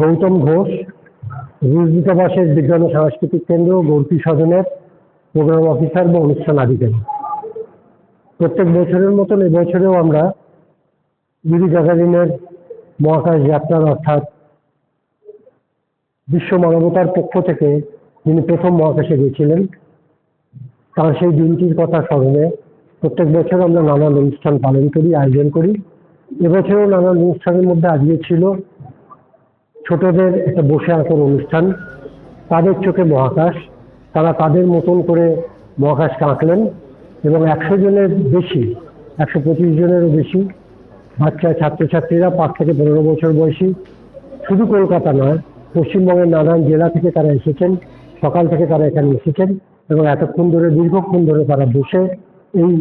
গৌতম ঘোষ, রুশ দূতাবাসের বিজ্ঞান ও সাংস্কৃতিক কেন্দ্র, গৌরী সদনের প্রোগ্রাম অফিসার বা অনুষ্ঠান আধিকারিক। প্রত্যেক বছরের মতন এবছরেও আমরা ইউরি গাগারিনের মহাকাশ যাত্রার অর্থাৎ বিশ্ব মানবতার পক্ষ থেকে যিনি প্রথম মহাকাশে গিয়েছিলেন তার সেই দিনটির কথা স্মরণে প্রত্যেক বছর আমরা নানান অনুষ্ঠান পালন করি, আয়োজন করি। এবছরও নানান অনুষ্ঠানের মধ্যে আজকে ছিল ছোটদের একটা বসে আঁকার অনুষ্ঠান। তাদের চোখে মহাকাশ, তারা তাদের মতন করে মহাকাশকে আঁকলেন এবং 100 জনের বেশি, 125 জনেরও বেশি বাচ্চা ছাত্রছাত্রীরা 5 থেকে 15 বছর বয়সী, শুধু কলকাতা নয় পশ্চিমবঙ্গের নানান জেলা থেকে তারা এসেছেন। সকাল থেকে তারা এখানে এসেছেন এবং এতক্ষণ ধরে দীর্ঘক্ষণ ধরে তারা বসে এই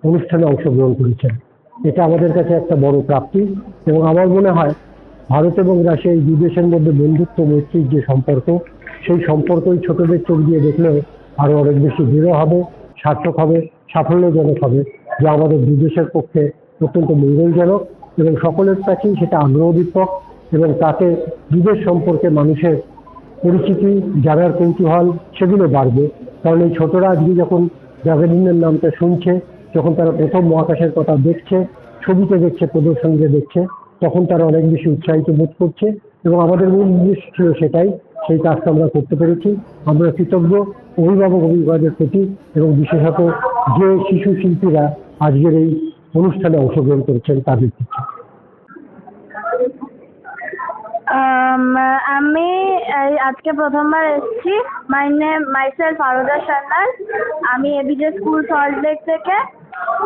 অনুষ্ঠানে অংশগ্রহণ করেছেন। এটা আমাদের কাছে একটা বড় প্রাপ্তি এবং আমার মনে হয় ভারত এবং রাশিয়া এই দুই দেশের মধ্যে বন্ধুত্ব মৈত্রীর যে সম্পর্ক, সেই সম্পর্কই ছোটদের চোখ দিয়ে দেখলেও আরো অনেক বেশি দৃঢ় হবে, সার্থক হবে, সাফল্যজনক হবে, যা আমাদের দুই দেশের পক্ষে অত্যন্ত মঙ্গলজনক এবং সকলের কাছেই সেটা আগ্রহদীপক এবং তাতে দুদেশ সম্পর্কে মানুষের পরিচিতি, জানার কৌতূহল সেগুলো বাড়বে। কারণ এই ছোটরা আজকে যখন গাগারিনের নামটা শুনছে, যখন তারা প্রথম মহাকাশের কথা দেখছে, ছবিতে দেখছে, প্রদর্শনীতে দেখছে, তখন তারা অনেক বেশি উৎসাহিত বোধ করছে এবং আমাদের মূল উদ্দেশ্য ছিল সেটাই। সেই কাজটা আমরা করতে পেরেছি। আমরা কৃতজ্ঞ অভিভাবক অভিভাবকদের প্রতি এবং বিশেষত যে শিশু শিল্পীরা আজকের এই অনুষ্ঠানে অংশগ্রহণ করেছেন তাদের প্রতি। আমি আজকে প্রথমবার এসেছি। মাইসেলফ আরোজা সান্যাল। আমি এবিজে স্কুল সল্ট লেক থেকে।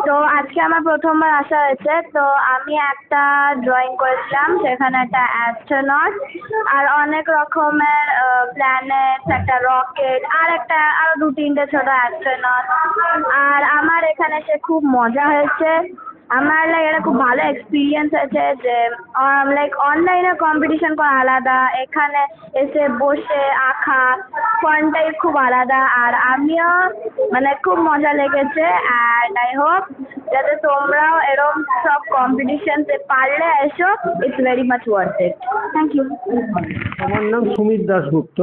তো আজকে আমার প্রথমবার আসা হয়েছে। তো আমি একটা ড্রয়িং করেছিলাম, সেখানে একটা অ্যাস্ট্রোনট আর অনেক রকমের প্ল্যানেট, একটা রকেট আর আরো 2-3টে ছোট অ্যাস্ট্রোনট। আর আমার এখানে এসে খুব মজা হয়েছে। আমার এটা খুব ভালো এক্সপিরিয়েন্স হয়েছে যে অনলাইনে কম্পিটিশন করা আলাদা, এখানে এসে বসে আঁকা ফানটাই খুব আলাদা। আর আমিও খুব মজা লেগেছে। অ্যান্ড আই হোপ যাতে তোমরাও এরকম সব কম্পিটিশনসে পারলে এসো। It's very much worth it. Thank you. আমার নাম সুমিত দাশগুপ্ত।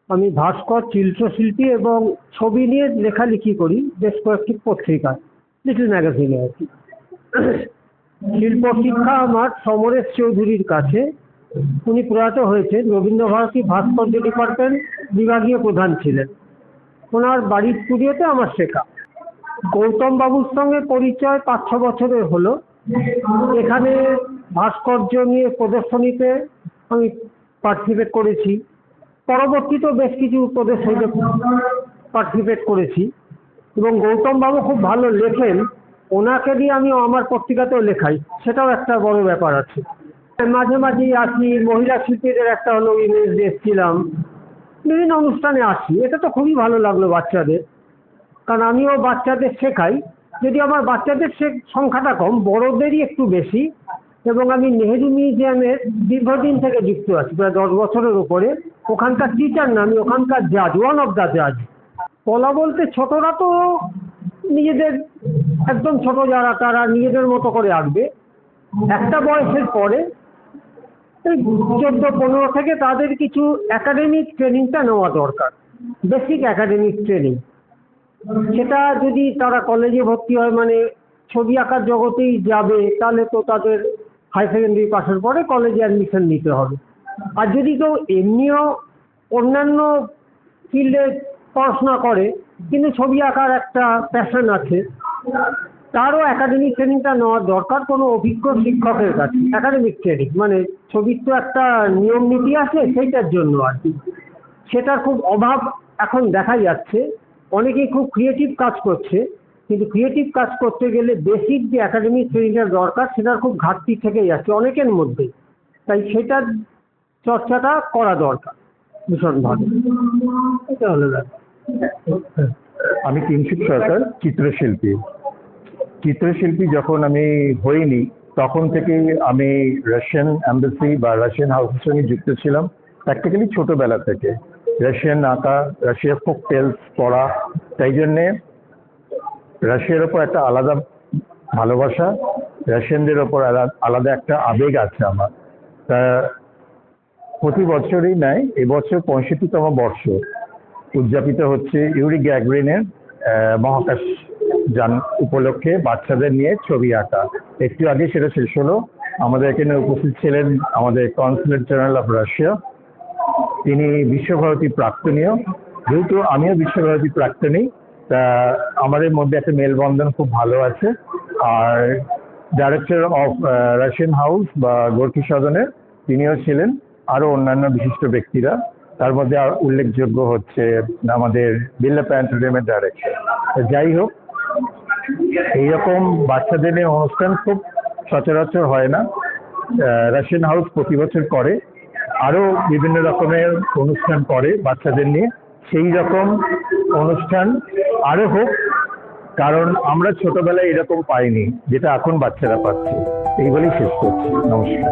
আমি ভাস্কর, চিত্রশিল্পী এবং ছবি নিয়ে লেখালেখি করি বেশ কয়েকটি পত্রিকা, লিটল ম্যাগাজিনে আর কি। শিল্প শিক্ষা আমার সমরেশ চৌধুরীর কাছে। উনি প্রয়াত হয়েছেন, রবীন্দ্রভারতী ভাস্কর্য ডিপার্টমেন্ট বিভাগীয় প্রধান ছিলেন। ওনার বাড়ির স্টুডিওতে আমার শেখা। গৌতম বাবুর সঙ্গে পরিচয় 5-6 বছরের হলো। এখানে ভাস্কর্য নিয়ে প্রদর্শনীতে আমি পার্টিসিপেট করেছি। পরবর্তীতেও বেশ কিছু প্রদর্শনীতে পার্টিসিপেট করেছি এবং গৌতম বাবু খুব ভালো লেখেন। ওনাকে দিয়ে আমি আমার পত্রিকাতেও লেখাই, সেটাও একটা বড় ব্যাপার আছে। মাঝে মাঝেই আসি, মহিলা শিল্পীদের একটা হলো ইমেজ এসেছিলাম, বিভিন্ন অনুষ্ঠানে আসি। এটা তো খুবই ভালো লাগলো বাচ্চাদের, কারণ আমিও বাচ্চাদের শেখাই। যদি আমার বাচ্চাদের সংখ্যাটা কম, বড়দেরই একটু বেশি। এবং আমি নেহেরু মিউজিয়ামের দীর্ঘদিন থেকে যুক্ত আছি, প্রায় 10 বছরের উপরে। ওখানকার টিচার না, আমি ওখানকার জাজ, ওয়ান অফ দ্য জাজ। কলা বলতে ছোটরা তো নিজেদের একদম ছোট যারা তারা নিজেদের মতো করে আঁকবে। একটা বয়সের পরে এই 14-15 থেকে তাদের কিছু একাডেমিক ট্রেনিংটা নেওয়া দরকার, বেসিক একাডেমিক ট্রেনিং। সেটা যদি তারা কলেজে ভর্তি হয়, ছবি আঁকার জগতেই যাবে, তাহলে তো তাদের হাই সেকেন্ডারি পাশের পরে কলেজে অ্যাডমিশন নিতে হবে। আর যদি কেউ এমনিও অন্যান্য ফিল্ডে পড়াশোনা করে কিন্তু ছবি আঁকার একটা প্যাশন আছে, তারও একাডেমিক ট্রেনিংটা নেওয়ার দরকার কোনো অভিজ্ঞ শিক্ষকের কাছে। একাডেমিক ট্রেনিং ছবির তো একটা নিয়ম নীতি আছে, সেইটার জন্য আর কি। সেটার খুব অভাব এখন দেখা যাচ্ছে। অনেকেই খুব ক্রিয়েটিভ কাজ করছে, কিন্তু ক্রিয়েটিভ কাজ করতে গেলে বেসিক যে একাডেমিক ট্রেনিংটা দরকার সেটার খুব ঘাটতি থেকে যাচ্ছে অনেকের মধ্যে। তাই সেটার চর্চাটা করা দরকার ভীষণভাবে। এটা হলো ব্যাপার। আমি কিংসিত সরকার, চিত্রশিল্পী যখন আমি হইনি তখন থেকেই আমি রাশিয়ান এম্বাসি বা রাশিয়ান হাউসের সঙ্গে যুক্ত ছিলাম। প্র্যাকটিক্যালি ছোটবেলা থেকে রাশিয়ান আঁকা, রাশিয়ার ফোক টেলস পড়া, তাই জন্যে রাশিয়ার ওপর একটা আলাদা ভালোবাসা, রাশিয়ানদের ওপর আলাদা একটা আবেগ আছে আমার। তা প্রতি বছরই নেয়, এবছর 65তম বর্ষ উদযাপিত হচ্ছে ইউরি গ্যাগরিনের মহাকাশ যান উপলক্ষে বাচ্চাদের নিয়ে ছবি আঁকা। একটু আগে সেটা শেষ হলো। আমাদের এখানে উপস্থিত ছিলেন আমাদের কনসুলেট জেনারেল অফ রাশিয়া, তিনি বিশ্বভারতী প্রাক্তনীয়, যেহেতু আমিও বিশ্বভারতী প্রাক্তনী, তা আমাদের মধ্যে একটা মেলবন্ধন খুব ভালো আছে। আর ডাইরেক্টর অফ রাশিয়ান হাউস বা গোর্কি সদনের তিনিও ছিলেন, আরো অন্যান্য বিশিষ্ট ব্যক্তিরা, তার মধ্যে আর উল্লেখযোগ্য হচ্ছে আমাদের বিল্লা প্যান্টোরিয়ামের ডাইরেক্টর। যাই হোক, এইরকম বাচ্চাদের নিয়ে অনুষ্ঠান খুব সচরাচর হয় না। রাশিয়ান হাউস প্রতি বছর করে, আরো বিভিন্ন রকমের অনুষ্ঠান করে বাচ্চাদের নিয়ে। সেই রকম অনুষ্ঠান আরো হোক, কারণ আমরা ছোটবেলায় এরকম পাইনি যেটা এখন বাচ্চারা পাচ্ছে। এই বলেই শেষ করছি। নমস্কার।